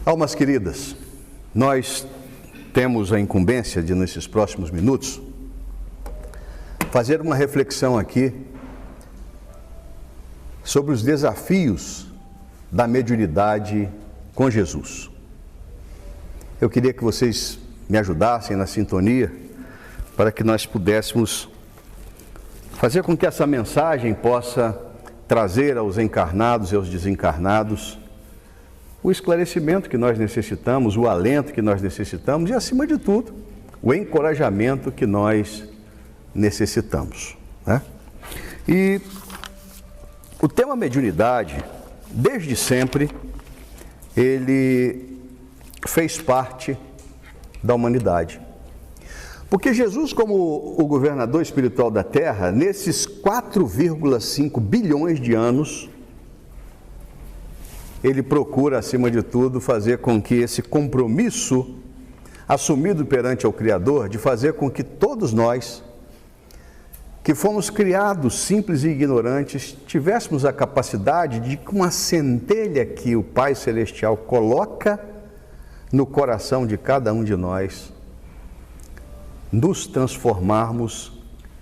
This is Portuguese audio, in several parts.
Almas queridas, nós temos a incumbência de, nesses próximos minutos, fazer uma reflexão aqui sobre os desafios da mediunidade com Jesus. Eu queria que vocês me ajudassem na sintonia para que nós pudéssemos fazer com que essa mensagem possa trazer aos encarnados e aos desencarnados o esclarecimento que nós necessitamos, o alento que nós necessitamos e, acima de tudo, o encorajamento que nós necessitamos, né? E o tema mediunidade, desde sempre, ele fez parte da humanidade. Porque Jesus, como o governador espiritual da Terra, nesses 4,5 bilhões de anos, ele procura, acima de tudo, fazer com que esse compromisso assumido perante o Criador, de fazer com que todos nós, que fomos criados simples e ignorantes, tivéssemos a capacidade de, com a centelha que o Pai Celestial coloca no coração de cada um de nós, nos transformarmos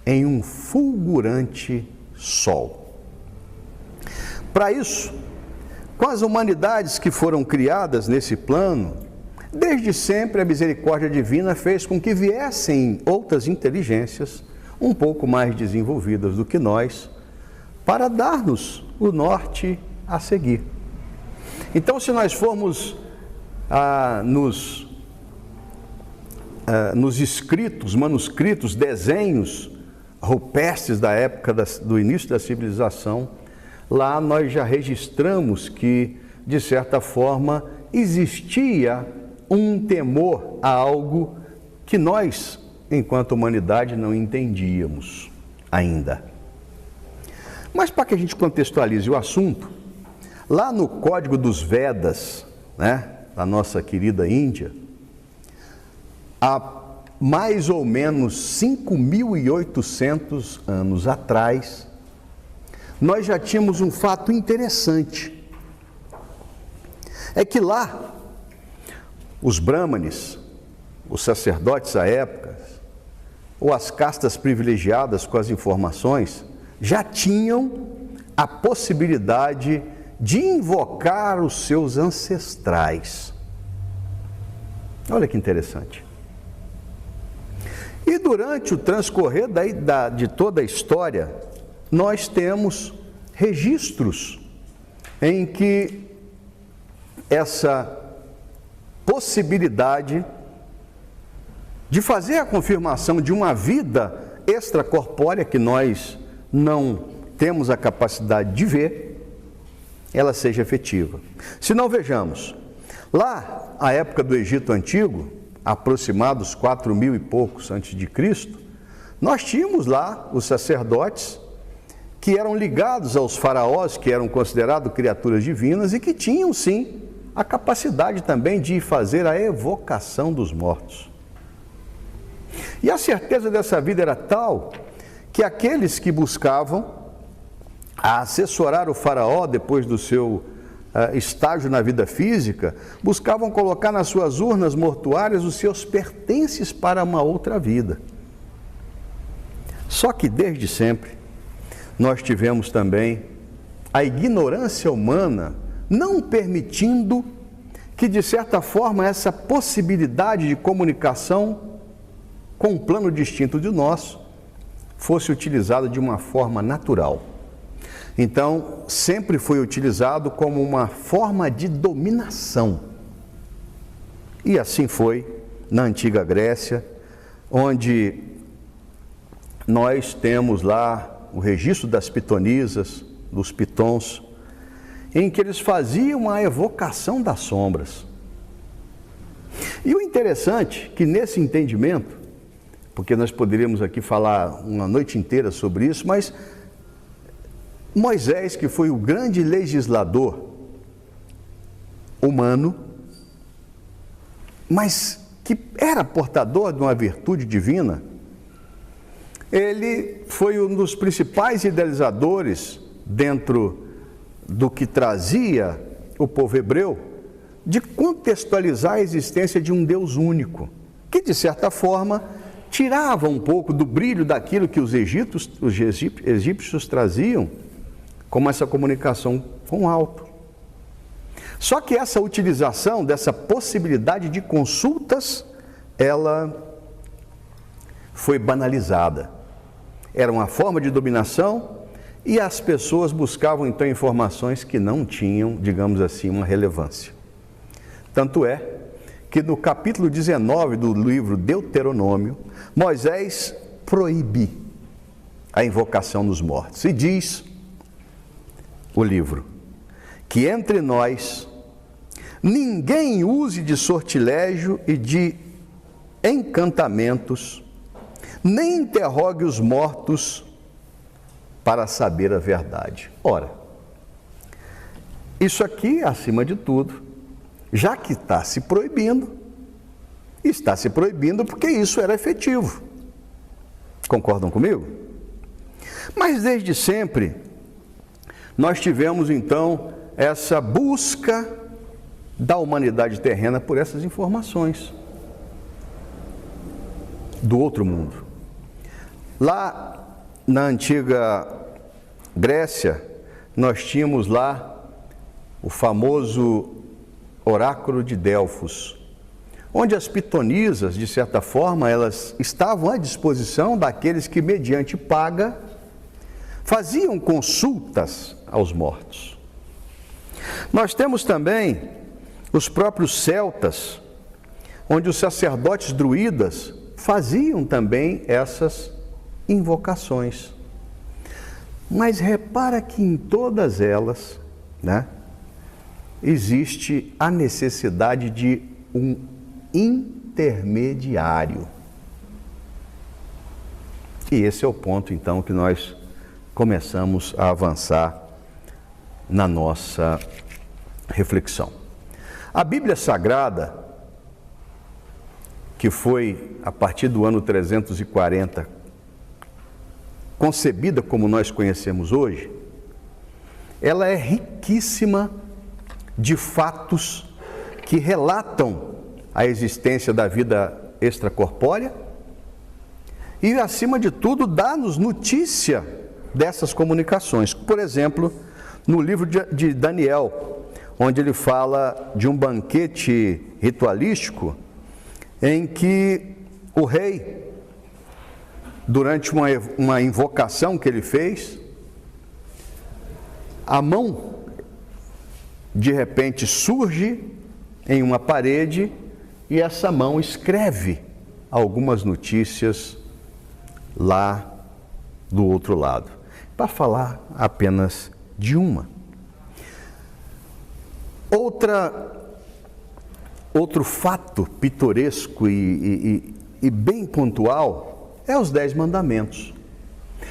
em um fulgurante sol. Para isso, com as humanidades que foram criadas nesse plano, desde sempre a misericórdia divina fez com que viessem outras inteligências um pouco mais desenvolvidas do que nós, para dar-nos o norte a seguir. Então, se nós formos nos escritos, manuscritos, desenhos rupestres da época do início da civilização, lá nós já registramos que, de certa forma, existia um temor a algo que nós, enquanto humanidade, não entendíamos ainda. Mas para que a gente contextualize o assunto, lá no Código dos Vedas, né, da nossa querida Índia, há mais ou menos 5.800 anos atrás, nós já tínhamos um fato interessante. É que lá, os brahmanes, os sacerdotes à época, ou as castas privilegiadas com as informações, já tinham a possibilidade de invocar os seus ancestrais. Olha que interessante. E durante o transcorrer de toda a história, nós temos registros em que essa possibilidade de fazer a confirmação de uma vida extracorpórea que nós não temos a capacidade de ver, ela seja efetiva. Se não, vejamos, lá, a época do Egito Antigo, aproximados 4.000 e poucos antes de Cristo, nós tínhamos lá os sacerdotes que eram ligados aos faraós, que eram considerados criaturas divinas e que tinham, sim, a capacidade também de fazer a evocação dos mortos. E a certeza dessa vida era tal que aqueles que buscavam assessorar o faraó depois do seu estágio na vida física, buscavam colocar nas suas urnas mortuárias os seus pertences para uma outra vida. Só que desde sempre nós tivemos também a ignorância humana não permitindo que, de certa forma, essa possibilidade de comunicação com um plano distinto do nosso fosse utilizada de uma forma natural. Então, sempre foi utilizado como uma forma de dominação. E assim foi na antiga Grécia, onde nós temos lá o registro das pitonisas, dos pitons, em que eles faziam a evocação das sombras. E o interessante é que nesse entendimento, porque nós poderíamos aqui falar uma noite inteira sobre isso, mas Moisés, que foi o grande legislador humano, mas que era portador de uma virtude divina, ele foi um dos principais idealizadores dentro do que trazia o povo hebreu de contextualizar a existência de um Deus único, que de certa forma tirava um pouco do brilho daquilo que os egípcios traziam, como essa comunicação com o alto. Só que essa utilização dessa possibilidade de consultas, ela foi banalizada. Era uma forma de dominação e as pessoas buscavam então informações que não tinham, digamos assim, uma relevância. Tanto é que no capítulo 19 do livro Deuteronômio, Moisés proíbe a invocação dos mortos. E diz o livro que entre nós ninguém use de sortilégio e de encantamentos, nem interrogue os mortos para saber a verdade. Ora, isso aqui, acima de tudo, já que está se proibindo porque isso era efetivo. Concordam comigo? Mas desde sempre, nós tivemos então essa busca da humanidade terrena por essas informações do outro mundo. Lá na antiga Grécia, nós tínhamos lá o famoso oráculo de Delfos, onde as pitonisas, de certa forma, elas estavam à disposição daqueles que, mediante paga, faziam consultas aos mortos. Nós temos também os próprios celtas, onde os sacerdotes druidas faziam também essas invocações. Mas repara que em todas elas, existe a necessidade de um intermediário. E esse é o ponto, então, que nós começamos a avançar na nossa reflexão. A Bíblia Sagrada, que foi a partir do ano 340, concebida como nós conhecemos hoje, ela é riquíssima de fatos que relatam a existência da vida extracorpórea e, acima de tudo, dá-nos notícia dessas comunicações. Por exemplo, no livro de Daniel, onde ele fala de um banquete ritualístico em que o rei, durante uma invocação que ele fez, a mão de repente surge em uma parede e essa mão escreve algumas notícias lá do outro lado. Para falar apenas de uma. Outro fato pitoresco e bem pontual é os 10 mandamentos.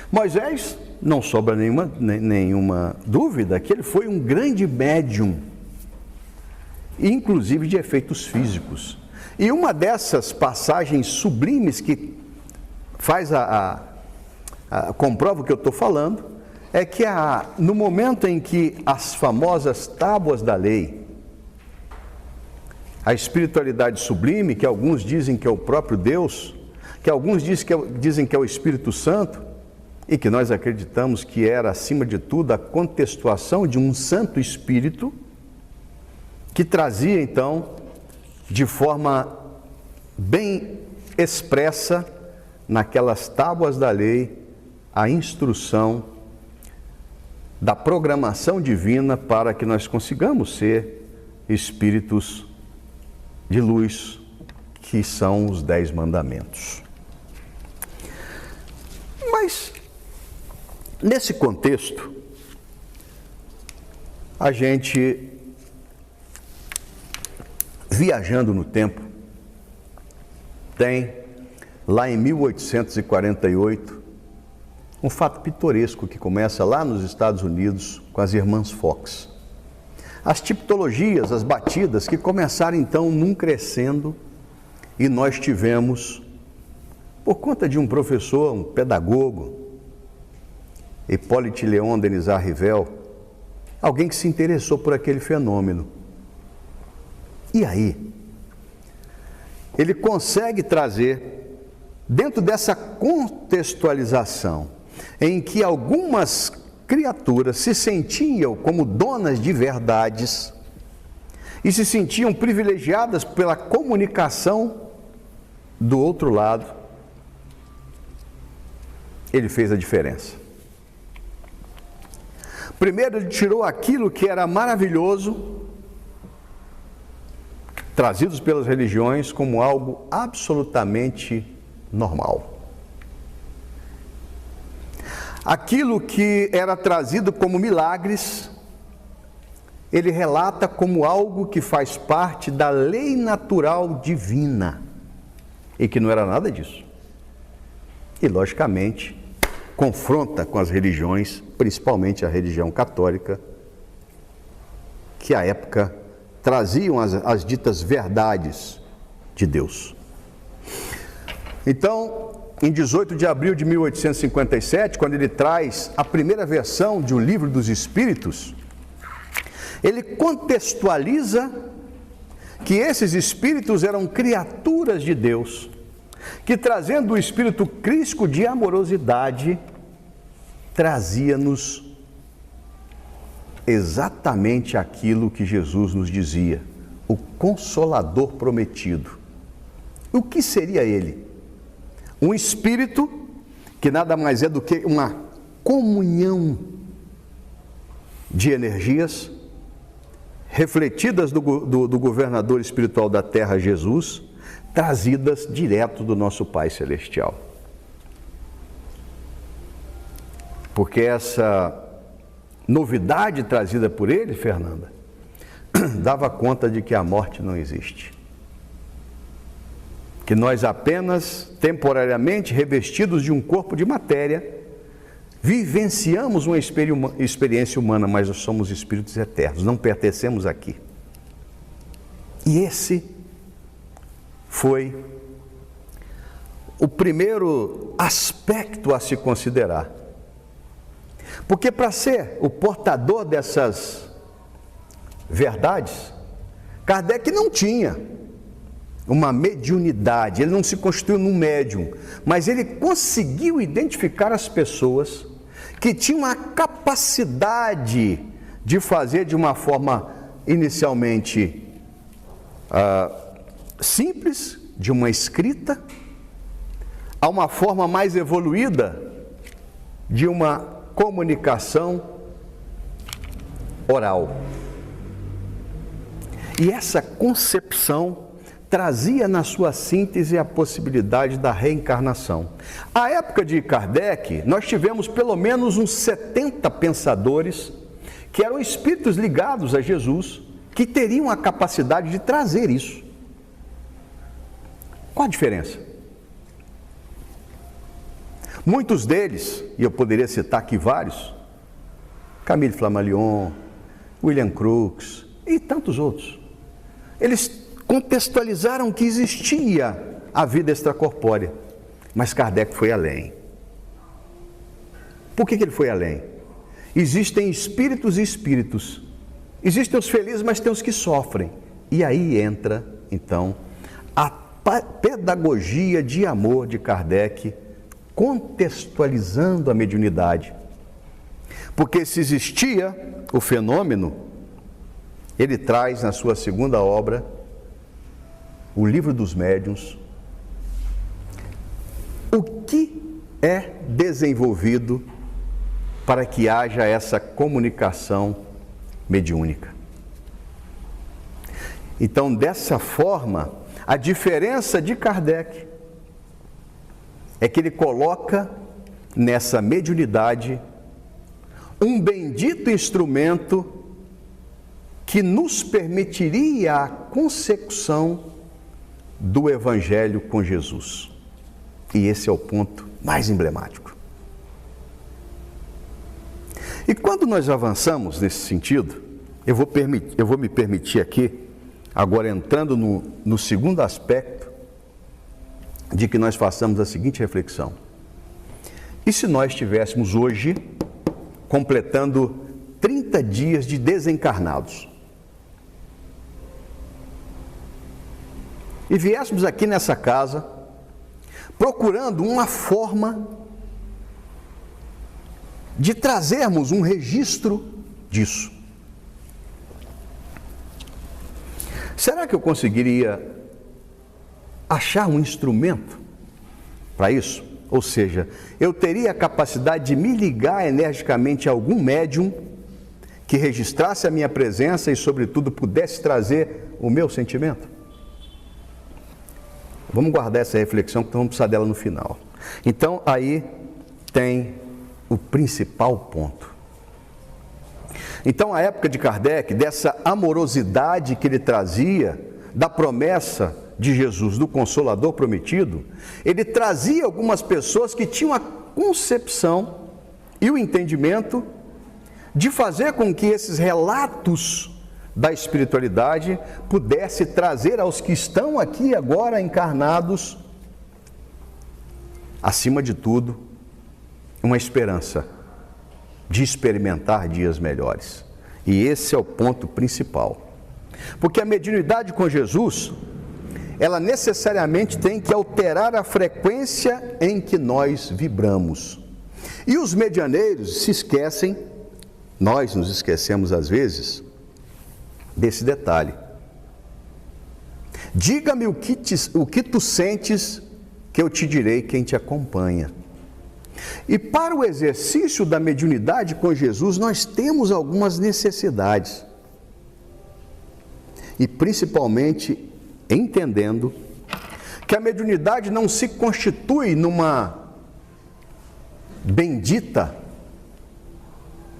Moisés, não sobra nenhuma dúvida que ele foi um grande médium, inclusive de efeitos físicos. E uma dessas passagens sublimes que comprova o que eu estou falando, é que no momento em que as famosas tábuas da lei, a espiritualidade sublime, que alguns dizem que é o próprio Deus, que alguns dizem que é o Espírito Santo, e que nós acreditamos que era, acima de tudo, a contextuação de um Santo Espírito, que trazia, então, de forma bem expressa, naquelas tábuas da lei, a instrução da programação divina para que nós consigamos ser espíritos de luz, que são os 10 mandamentos. Mas, nesse contexto, a gente, viajando no tempo, tem, lá em 1848, um fato pitoresco que começa lá nos Estados Unidos com as irmãs Fox. As tipologias, as batidas que começaram então num crescendo, e nós tivemos, por conta de um professor, um pedagogo, Hippolyte Léon Denis Rivel, alguém que se interessou por aquele fenômeno. E aí, ele consegue trazer, dentro dessa contextualização, em que algumas criaturas se sentiam como donas de verdades e se sentiam privilegiadas pela comunicação do outro lado, ele fez a diferença. Primeiro, ele tirou aquilo que era maravilhoso, trazidos pelas religiões, como algo absolutamente normal. Aquilo que era trazido como milagres, ele relata como algo que faz parte da lei natural divina, e que não era nada disso. E, logicamente, confronta com as religiões, principalmente a religião católica, que à época traziam as ditas verdades de Deus. Então, em 18 de abril de 1857, quando ele traz a primeira versão de O Livro dos Espíritos, ele contextualiza que esses espíritos eram criaturas de Deus, que trazendo o espírito crístico de amorosidade, trazia-nos exatamente aquilo que Jesus nos dizia, o Consolador prometido. O que seria ele? Um espírito que nada mais é do que uma comunhão de energias refletidas do governador espiritual da terra, Jesus, trazidas direto do nosso Pai Celestial. Porque essa novidade trazida por ele, Fernanda, dava conta de que a morte não existe. Que nós apenas, temporariamente revestidos de um corpo de matéria, vivenciamos uma experiência humana, mas nós somos espíritos eternos, não pertencemos aqui. E esse foi o primeiro aspecto a se considerar. Porque para ser o portador dessas verdades, Kardec não tinha uma mediunidade, ele não se constituiu num médium, mas ele conseguiu identificar as pessoas que tinham a capacidade de fazer de uma forma inicialmente simples, de uma escrita, a uma forma mais evoluída de uma comunicação oral. E essa concepção trazia na sua síntese a possibilidade da reencarnação. À época de Kardec, nós tivemos pelo menos uns 70 pensadores que eram espíritos ligados a Jesus, que teriam a capacidade de trazer isso. Qual a diferença? Muitos deles, e eu poderia citar aqui vários, Camille Flammarion, William Crookes e tantos outros, eles contextualizaram que existia a vida extracorpórea, mas Kardec foi além. Por que ele foi além? Existem espíritos e espíritos. Existem os felizes, mas tem os que sofrem. E aí entra, então, a pedagogia de amor de Kardec, contextualizando a mediunidade. Porque se existia o fenômeno, ele traz na sua segunda obra, O Livro dos Médiuns, o que é desenvolvido para que haja essa comunicação mediúnica. Então, dessa forma, a diferença de Kardec é que ele coloca nessa mediunidade um bendito instrumento que nos permitiria a consecução do Evangelho com Jesus. E esse é o ponto mais emblemático. E quando nós avançamos nesse sentido, eu vou me permitir aqui, agora entrando no segundo aspecto, de que nós façamos a seguinte reflexão. E se nós estivéssemos hoje completando 30 dias de desencarnados? e viéssemos aqui nessa casa procurando uma forma de trazermos um registro disso. Será que eu conseguiria achar um instrumento para isso? Ou seja, eu teria a capacidade de me ligar energicamente a algum médium que registrasse a minha presença e, sobretudo, pudesse trazer o meu sentimento? Vamos guardar essa reflexão, que vamos precisar dela no final. Então, aí tem o principal ponto. Então, a época de Kardec, dessa amorosidade que ele trazia, da promessa de Jesus, do Consolador prometido, ele trazia algumas pessoas que tinham a concepção e o entendimento de fazer com que esses relatos da espiritualidade pudesse trazer aos que estão aqui agora encarnados, acima de tudo, uma esperança de experimentar dias melhores. E esse é o ponto principal. Porque a mediunidade com Jesus, ela necessariamente tem que alterar a frequência em que nós vibramos. E os medianeiros se esquecem, nós nos esquecemos às vezes, desse detalhe. Diga-me o que tu sentes, que eu te direi quem te acompanha. E para o exercício da mediunidade com Jesus, nós temos algumas necessidades. E principalmente entendendo que a mediunidade não se constitui numa bendita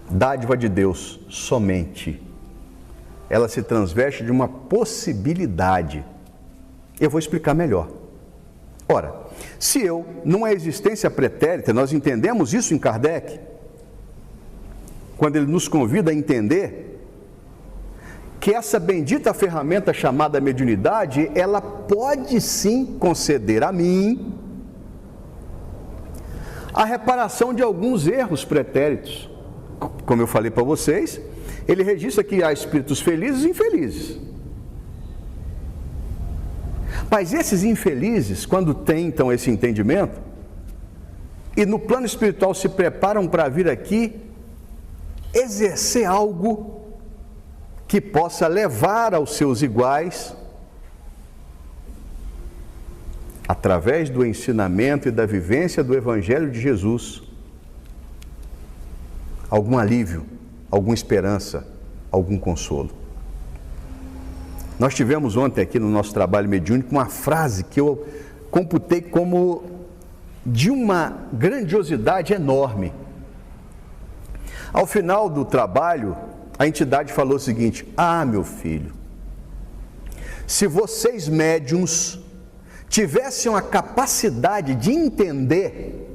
dádiva de Deus somente. Ela se transveste de uma possibilidade. Eu vou explicar melhor. Ora, se eu, numa existência pretérita, nós entendemos isso em Kardec, quando ele nos convida a entender que essa bendita ferramenta chamada mediunidade, ela pode sim conceder a mim a reparação de alguns erros pretéritos. Como eu falei para vocês, ele registra que há espíritos felizes e infelizes. Mas esses infelizes, quando têm então esse entendimento, e no plano espiritual se preparam para vir aqui exercer algo que possa levar aos seus iguais, através do ensinamento e da vivência do Evangelho de Jesus, algum alívio, alguma esperança, algum consolo. Nós tivemos ontem aqui no nosso trabalho mediúnico uma frase que eu computei como de uma grandiosidade enorme. Ao final do trabalho, a entidade falou o seguinte: ah, meu filho, se vocês médiuns tivessem a capacidade de entender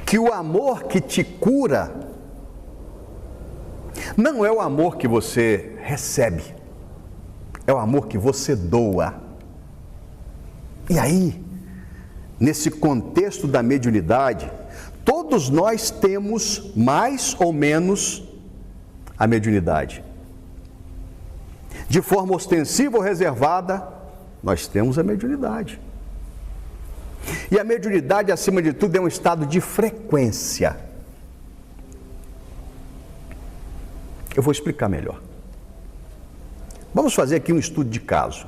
que o amor que te cura não é o amor que você recebe, é o amor que você doa. E aí, nesse contexto da mediunidade, todos nós temos mais ou menos a mediunidade. De forma ostensiva ou reservada, nós temos a mediunidade. E a mediunidade, acima de tudo, é um estado de frequência. Eu vou explicar melhor. Vamos fazer aqui um estudo de caso.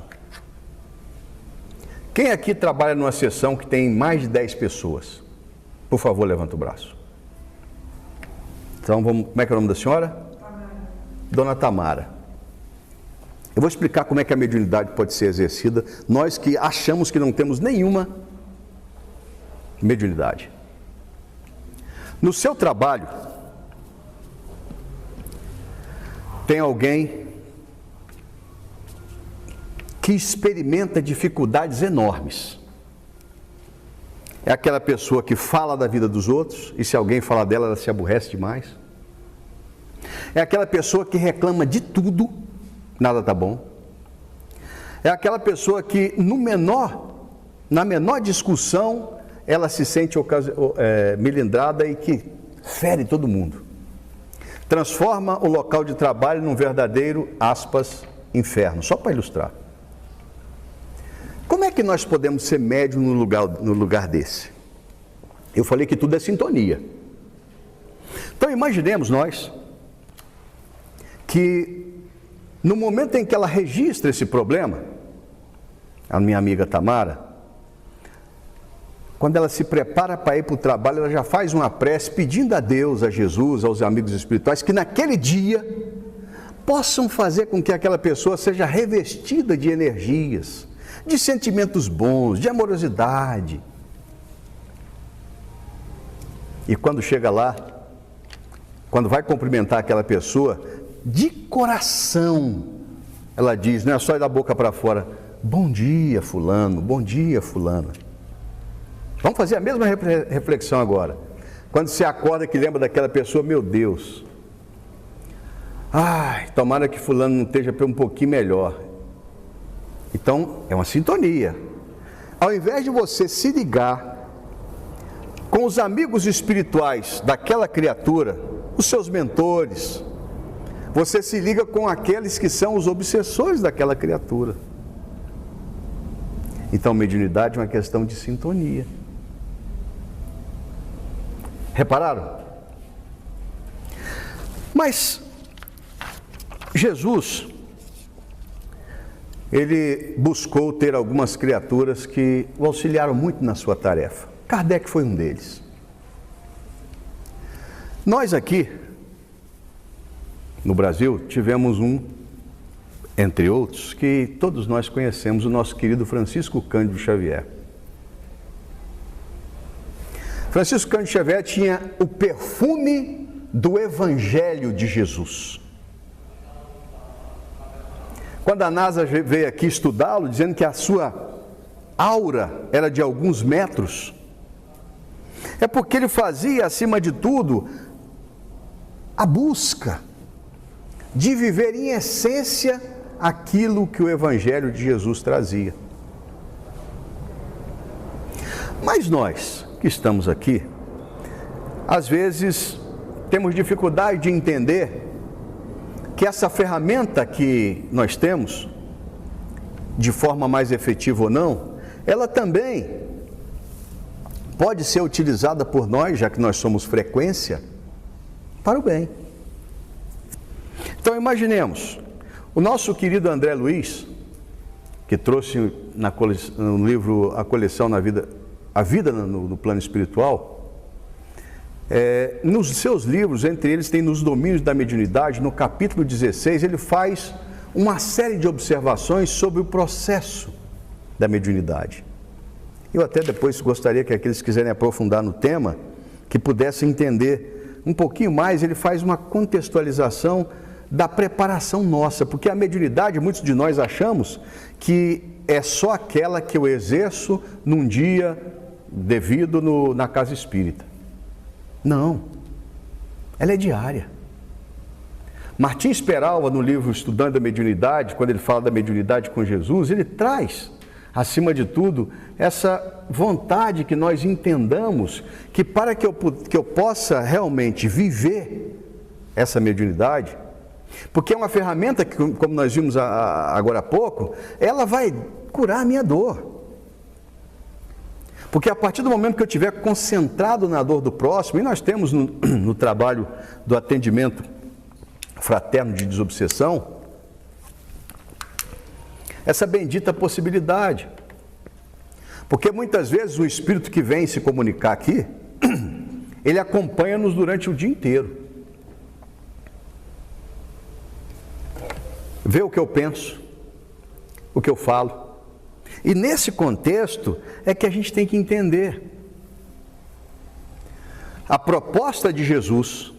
Quem aqui trabalha numa sessão que tem mais de 10 pessoas? Por favor, levanta o braço. Então, vamos, como é que é o nome da senhora? Tamara. Dona Tamara. Eu vou explicar como é que a mediunidade pode ser exercida, nós que achamos que não temos nenhuma mediunidade. No seu trabalho, tem alguém que experimenta dificuldades enormes. É aquela pessoa que fala da vida dos outros, e se alguém falar dela, ela se aborrece demais. É aquela pessoa que reclama de tudo, nada está bom. É aquela pessoa que na menor discussão, ela se sente melindrada e que fere todo mundo. Transforma o local de trabalho num verdadeiro, aspas, inferno, só para ilustrar. que nós podemos ser médium no lugar desse? Eu falei que tudo é sintonia. Então imaginemos nós que no momento em que ela registra esse problema, a minha amiga Tamara, quando ela se prepara para ir para o trabalho, ela já faz uma prece pedindo a Deus, a Jesus, aos amigos espirituais, que naquele dia possam fazer com que aquela pessoa seja revestida de energias, de sentimentos bons, de amorosidade. E quando chega lá, quando vai cumprimentar aquela pessoa, de coração, ela diz, não é só ir da boca para fora, bom dia fulano, bom dia fulana. Vamos fazer a mesma reflexão agora. Quando você acorda que lembra daquela pessoa, meu Deus, ai, tomara que fulano não esteja um pouquinho melhor. Então, é uma sintonia. Ao invés de você se ligar com os amigos espirituais daquela criatura, os seus mentores, você se liga com aqueles que são os obsessores daquela criatura. Então, mediunidade é uma questão de sintonia. Repararam? Mas Jesus, ele buscou ter algumas criaturas que o auxiliaram muito na sua tarefa. Kardec foi um deles. Nós aqui, no Brasil, tivemos entre outros, que todos nós conhecemos, o nosso querido Francisco Cândido Xavier. Francisco Cândido Xavier tinha o perfume do Evangelho de Jesus. Quando a NASA veio aqui estudá-lo, dizendo que a sua aura era de alguns metros, é porque ele fazia, acima de tudo, a busca de viver em essência aquilo que o Evangelho de Jesus trazia. Mas nós, que estamos aqui, às vezes temos dificuldade de entender que essa ferramenta que nós temos, de forma mais efetiva ou não, ela também pode ser utilizada por nós, já que nós somos frequência, para o bem. Então imaginemos, o nosso querido André Luiz, que trouxe no livro A Coleção A Vida no Plano Espiritual, nos seus livros, entre eles tem Nos Domínios da Mediunidade, no capítulo 16, ele faz uma série de observações sobre o processo da mediunidade. Eu até depois gostaria que aqueles que quiserem aprofundar no tema, que pudessem entender um pouquinho mais. Ele faz uma contextualização da preparação nossa, porque a mediunidade, muitos de nós achamos que é só aquela que eu exerço num dia devido na casa espírita. Não, ela é diária. Martins Peralva, no livro Estudando a Mediunidade, quando ele fala da mediunidade com Jesus, ele traz, acima de tudo, essa vontade que nós entendamos que para que eu possa realmente viver essa mediunidade, porque é uma ferramenta que, como nós vimos agora há pouco, ela vai curar a minha dor. Porque a partir do momento que eu estiver concentrado na dor do próximo, e nós temos no trabalho do atendimento fraterno de desobsessão, essa bendita possibilidade. Porque muitas vezes o espírito que vem se comunicar aqui, ele acompanha-nos durante o dia inteiro. Vê o que eu penso, o que eu falo. E nesse contexto é que a gente tem que entender. A proposta de Jesus,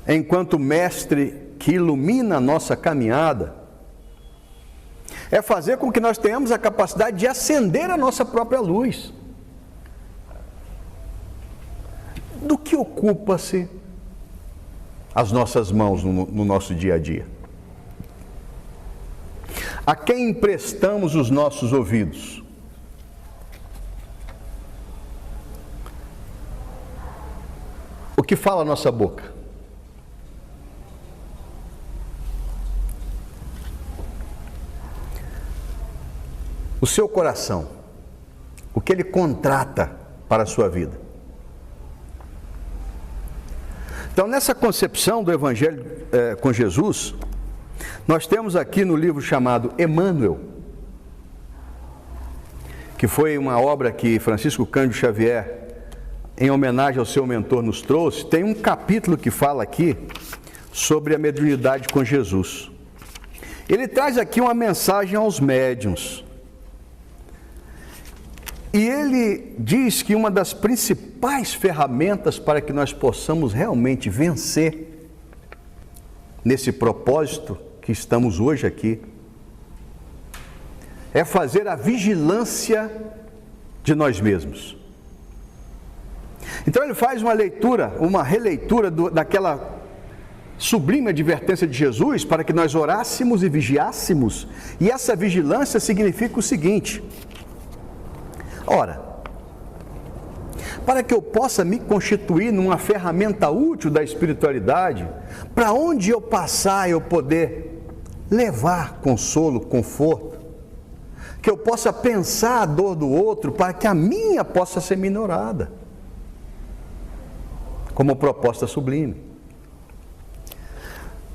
enquanto mestre que ilumina a nossa caminhada, é fazer com que nós tenhamos a capacidade de acender a nossa própria luz. Do que ocupa-se as nossas mãos no nosso dia a dia? A quem emprestamos os nossos ouvidos? O que fala a nossa boca? o seu coração, o que ele contrata para a sua vida. Então, nessa concepção do Evangelho com Jesus, nós temos aqui no livro chamado Emmanuel, que foi uma obra que Francisco Cândido Xavier, em homenagem ao seu mentor, nos trouxe. Tem um capítulo que fala aqui sobre a mediunidade com Jesus. Ele traz aqui uma mensagem aos médiuns. E ele diz que uma das principais ferramentas para que nós possamos realmente vencer nesse propósito que estamos hoje aqui é fazer a vigilância de nós mesmos. Então ele faz uma leitura, uma releitura daquela sublime advertência de Jesus para que nós orássemos e vigiássemos. E essa vigilância significa o seguinte: ora, para que eu possa me constituir numa ferramenta útil da espiritualidade, para onde eu passar eu poder levar consolo, conforto, que eu possa pensar a dor do outro para que a minha possa ser minorada, como proposta sublime.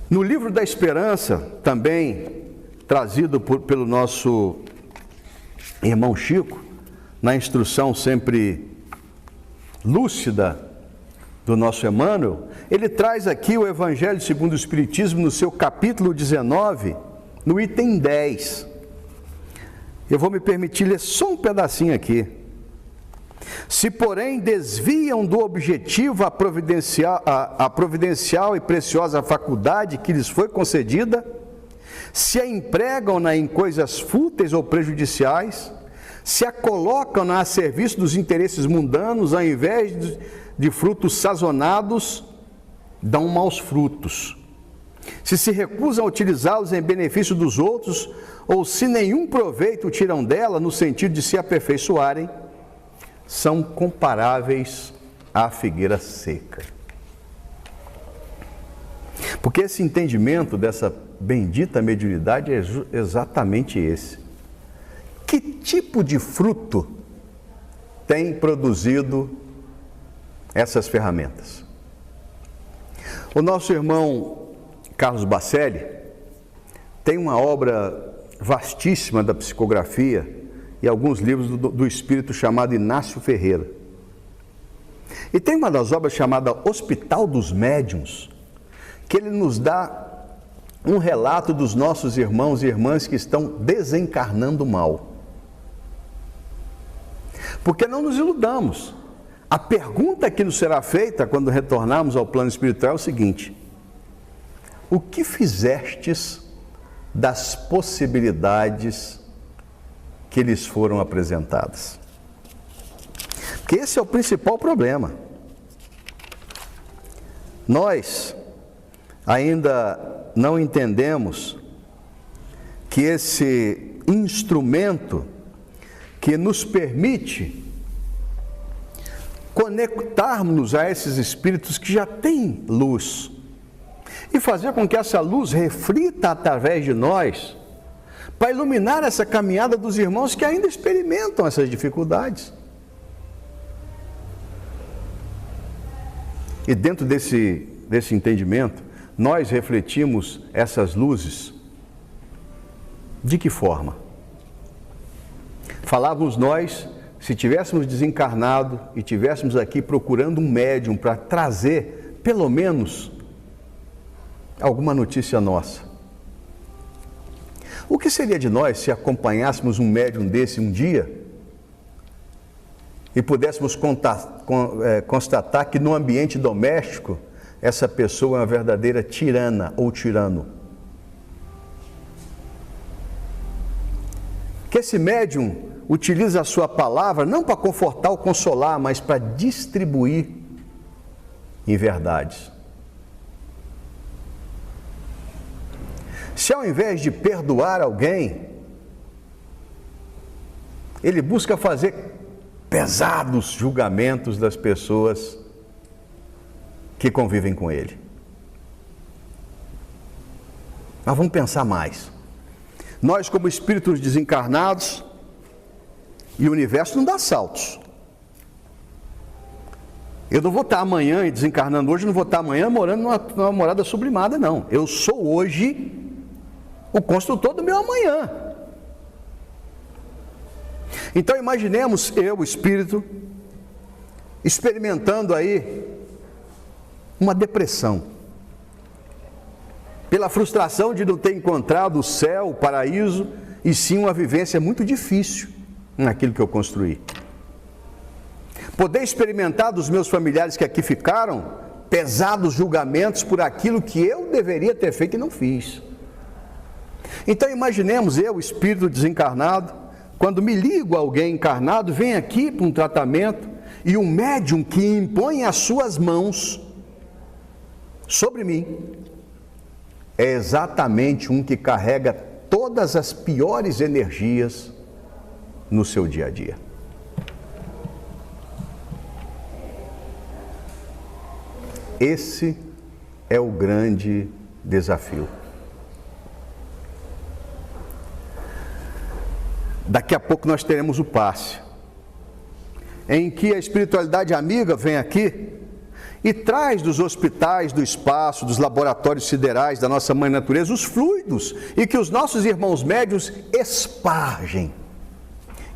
No livro da Esperança, também trazido pelo nosso irmão Chico, na instrução sempre lúcida do nosso Emmanuel, ele traz aqui o Evangelho segundo o Espiritismo no seu capítulo 19, no item 10. Eu vou me permitir ler só um pedacinho aqui. Se, porém, desviam do objetivo a providencial e preciosa faculdade que lhes foi concedida, se a empregam-na em coisas fúteis ou prejudiciais, se a colocam a serviço dos interesses mundanos, ao invés de frutos sazonados, dão maus frutos. Se recusam a utilizá-los em benefício dos outros, ou se nenhum proveito tiram dela no sentido de se aperfeiçoarem, são comparáveis à figueira seca. Porque esse entendimento dessa bendita mediunidade é exatamente esse. Que tipo de fruto tem produzido essas ferramentas? O nosso irmão Carlos Bacelli tem uma obra vastíssima da psicografia e alguns livros do espírito chamado Inácio Ferreira. E tem uma das obras chamada Hospital dos Médiuns, que ele nos dá um relato dos nossos irmãos e irmãs que estão desencarnando mal. Porque não nos iludamos. A pergunta que nos será feita quando retornarmos ao plano espiritual é o seguinte: o que fizestes das possibilidades que lhes foram apresentadas? Porque esse é o principal problema. Nós ainda não entendemos que esse instrumento que nos permite conectarmos a esses espíritos que já têm luz e fazer com que essa luz reflita através de nós, para iluminar essa caminhada dos irmãos que ainda experimentam essas dificuldades. E dentro desse entendimento, nós refletimos essas luzes de que forma? Falávamos nós, se tivéssemos desencarnado e tivéssemos aqui procurando um médium para trazer, pelo menos, alguma notícia nossa. O que seria de nós se acompanhássemos um médium desse um dia e pudéssemos constatar que no ambiente doméstico essa pessoa é uma verdadeira tirana ou tirano? Que esse médium utiliza a sua palavra não para confortar ou consolar, mas para distribuir em verdades. Se ao invés de perdoar alguém, ele busca fazer pesados julgamentos das pessoas que convivem com ele. Mas vamos pensar mais. Nós, como espíritos desencarnados, E o universo não dá saltos. Eu não vou estar amanhã e desencarnando hoje, não vou estar amanhã morando numa morada sublimada, não. Eu sou hoje o construtor do meu amanhã. Então imaginemos eu, o espírito, experimentando aí uma depressão, pela frustração de não ter encontrado o céu, o paraíso, e sim uma vivência muito difícil naquilo que eu construí. Poder experimentar dos meus familiares que aqui ficaram pesados julgamentos por aquilo que eu deveria ter feito e não fiz. Então imaginemos eu, o espírito desencarnado, quando me ligo a alguém encarnado, vem aqui para um tratamento e um médium que impõe as suas mãos sobre mim é exatamente um que carrega todas as piores energias no seu dia a dia. Esse é o grande desafio. Daqui a pouco nós teremos o passe, em que a espiritualidade amiga vem aqui e traz dos hospitais, do espaço, dos laboratórios siderais da nossa mãe natureza os fluidos e que os nossos irmãos médiuns espargem.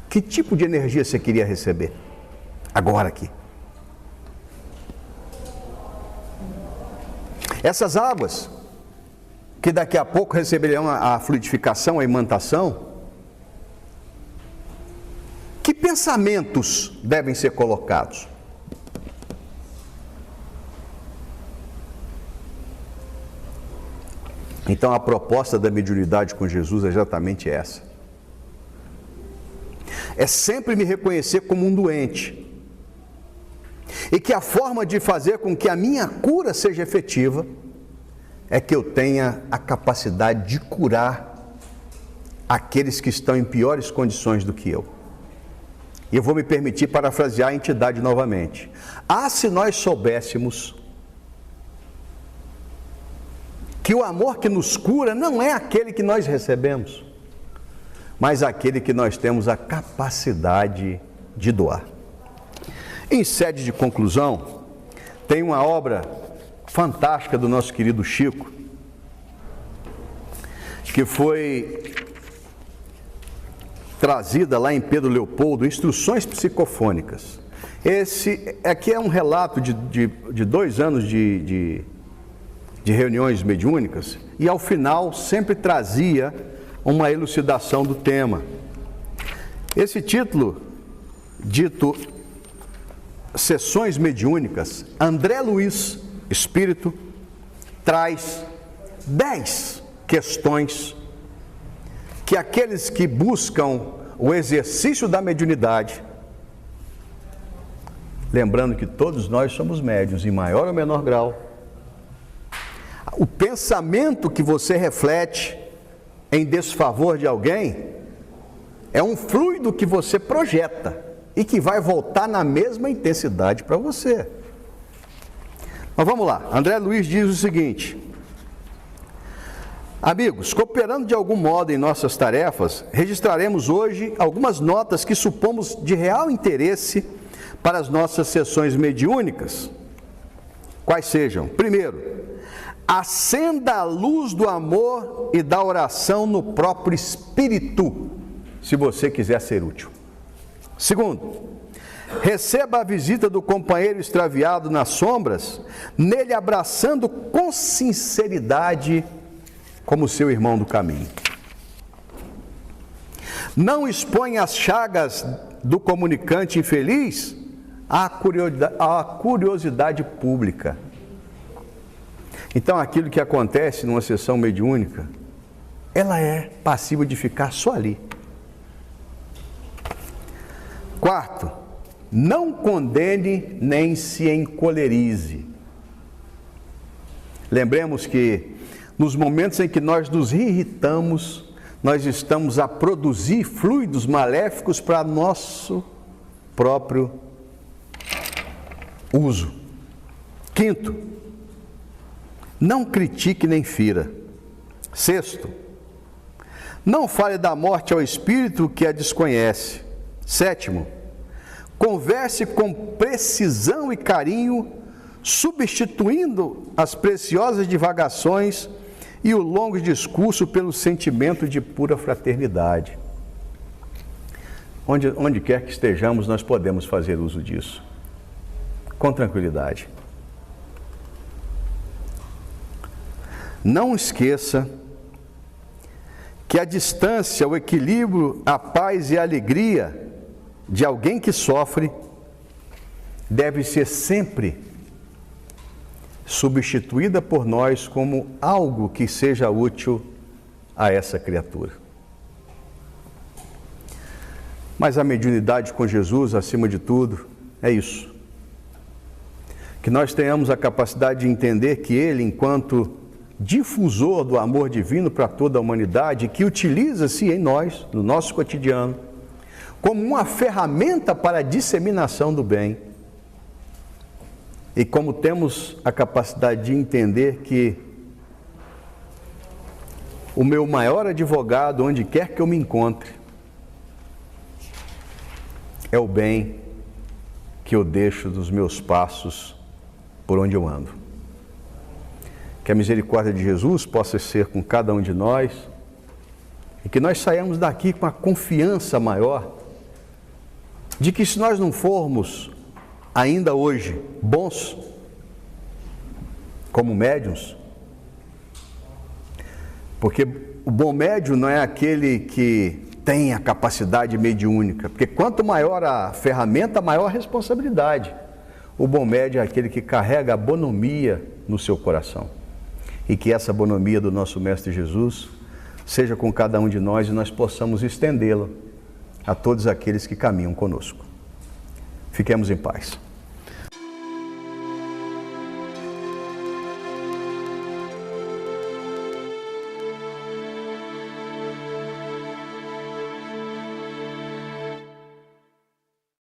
Que tipo de energia você queria receber? Agora aqui. Essas águas, que daqui a pouco receberão a fluidificação, a imantação, que pensamentos devem ser colocados? Então a proposta da mediunidade com Jesus é exatamente essa. É sempre me reconhecer como um doente. E que a forma de fazer com que a minha cura seja efetiva é que eu tenha a capacidade de curar aqueles que estão em piores condições do que eu. E eu vou me permitir parafrasear a entidade novamente. Ah, se nós soubéssemos que o amor que nos cura não é aquele que nós recebemos, mas aquele que nós temos a capacidade de doar. Em sede de conclusão, tem uma obra fantástica do nosso querido Chico, que foi trazida lá em Pedro Leopoldo, Instruções Psicofônicas. Esse aqui é um relato de 2 anos de reuniões mediúnicas, e ao final sempre trazia uma elucidação do tema. Esse título, dito Sessões Mediúnicas, André Luiz, espírito, traz 10 questões que aqueles que buscam o exercício da mediunidade, lembrando que todos nós somos médiuns, em maior ou menor grau, o pensamento que você reflete em desfavor de alguém é um fluido que você projeta e que vai voltar na mesma intensidade para você. Mas vamos lá, André Luiz diz o seguinte: amigos, cooperando de algum modo em nossas tarefas, registraremos hoje algumas notas que supomos de real interesse para as nossas sessões mediúnicas. Quais sejam? Primeiro, acenda a luz do amor e da oração no próprio espírito, se você quiser ser útil. Segundo, receba a visita do companheiro extraviado nas sombras, nele abraçando com sinceridade como seu irmão do caminho. Não exponha as chagas do comunicante infeliz à curiosidade pública. Então, aquilo que acontece numa sessão mediúnica, ela é passível de ficar só ali. Quarto, não condene nem se encolerize. Lembremos que nos momentos em que nós nos irritamos, nós estamos a produzir fluidos maléficos para nosso próprio uso. Quinto, não critique nem fira. Sexto, não fale da morte ao espírito que a desconhece. Sétimo, converse com precisão e carinho, substituindo as preciosas divagações e o longo discurso pelo sentimento de pura fraternidade. Onde quer que estejamos, nós podemos fazer uso disso, com tranquilidade. Não esqueça que a distância, o equilíbrio, a paz e a alegria de alguém que sofre deve ser sempre substituída por nós como algo que seja útil a essa criatura. Mas a mediunidade com Jesus, acima de tudo, é isso. Que nós tenhamos a capacidade de entender que Ele, enquanto difusor do amor divino para toda a humanidade, que utiliza-se em nós, no nosso cotidiano, como uma ferramenta para a disseminação do bem. E como temos a capacidade de entender que o meu maior advogado, onde quer que eu me encontre, é o bem que eu deixo dos meus passos por onde eu ando. Que a misericórdia de Jesus possa ser com cada um de nós e que nós saiamos daqui com a confiança maior de que se nós não formos ainda hoje bons como médiuns, porque o bom médium não é aquele que tem a capacidade mediúnica, porque quanto maior a ferramenta, maior a responsabilidade. O bom médium é aquele que carrega a bonomia no seu coração. E que essa bonomia do nosso Mestre Jesus seja com cada um de nós e nós possamos estendê-la a todos aqueles que caminham conosco. Fiquemos em paz.